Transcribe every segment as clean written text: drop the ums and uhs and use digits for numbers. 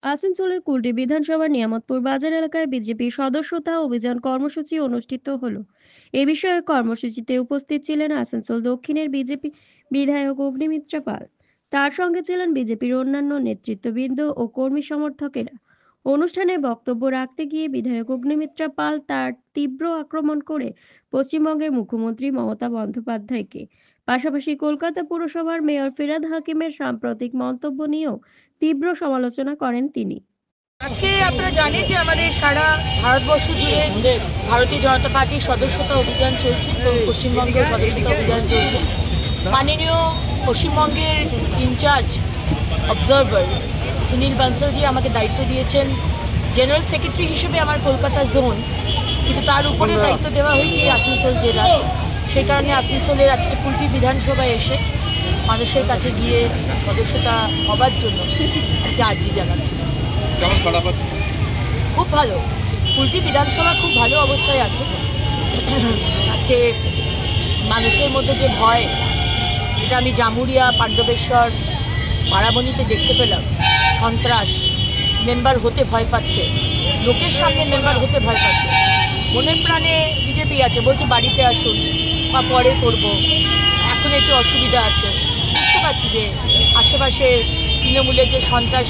আসানসোলের কুলটি বিধানসভার নিয়ামতপুর বাজার এলাকায় বিজেপি সদস্যতা অভিযান কর্মসূচি অনুষ্ঠিত হলো। এ বিষয়ে কর্মসূচিতে উপস্থিত ছিলেন আসানসোল দক্ষিণের বিজেপি বিধায়ক অগ্নিমিত্রা পাল। তার সঙ্গে ছিলেন বিজেপির অন্যান্য নেতৃত্ববৃন্দ ও কর্মী সমর্থকেরা। অনুষ্ঠানে বক্তব্য রাখতে গিয়ে বিধায়ক অগ্নিমিত্রা পাল তার তীব্র আক্রমণ করে পশ্চিমবঙ্গের মুখ্যমন্ত্রী মমতা বন্দ্যোপাধ্যায়কে, পাশাপাশি কলকাতা পুরসভার মেয়র ফিরহাদ হাকিমের সাম্প্রতিক মন্তব্য নিয়েও তীব্র সমালোচনা করেন তিনি। আজকে আপনারা জানেন যে আমাদের সারা ভারতবর্ষ জুড়ে ভারতীয় জনতা পার্টির সদস্যতা অভিযান চলছে, তো পশ্চিমবঙ্গের সদস্যতা অভিযান চলছে। মাননীয় পশ্চিমবঙ্গের ইনচার্জ অবজারভার সুনীল বানসালজি আমাকে দায়িত্ব দিয়েছেন জেনারেল সেক্রেটারি হিসেবে আমার কলকাতা জোন, কিন্তু তার উপরে দায়িত্ব দেওয়া হয়েছে আসানসোল জেলা। সেই কারণে আসানসোলের আজকে কুলটি বিধানসভায় এসে মানুষের কাছে গিয়ে সদস্যতা হবার জন্য আজকে আর্জি জানাচ্ছি। কেমন ছড়া পাচ্ছে? খুব ভালো, কুলটি বিধানসভা খুব ভালো অবস্থায় আছে। আজকে মানুষের মধ্যে যে ভয়, এটা আমি জামুরিয়া, পাণ্ডবেশ্বর, মারাবণীতে দেখতে পেলাম। সন্ত্রাস, মেম্বার হতে ভয় পাচ্ছে, লোকের সামনে মেম্বার হতে ভয় পাচ্ছে। মনের প্রাণে বিজেপি আছে, বলছে বাড়িতে আসুন বা পরে করব, এখন একটু অসুবিধা আছে। বুঝতে পারছি যে আশেপাশে তৃণমূলের যে সন্ত্রাস,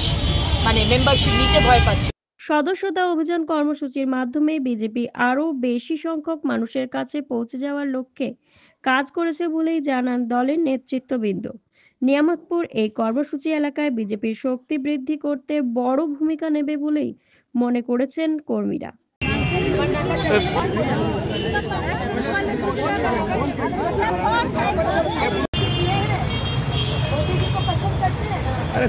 মানে মেম্বারশিপ নিতে ভয় পাচ্ছে। সদস্যতা অভিযান কর্মসূচির মাধ্যমে বিজেপি আরও বেশি সংখ্যক মানুষের কাছে পৌঁছে যাওয়ার লক্ষ্যে কাজ করেছে বলেই জানান দলের নেতৃত্ববৃন্দ। নিয়ামতপুর এই কর্মসূচি এলাকায় বিজেপির শক্তি বৃদ্ধি করতে বড় ভূমিকা নেবে বলেই মনে করেছেন কর্মীরা। अरे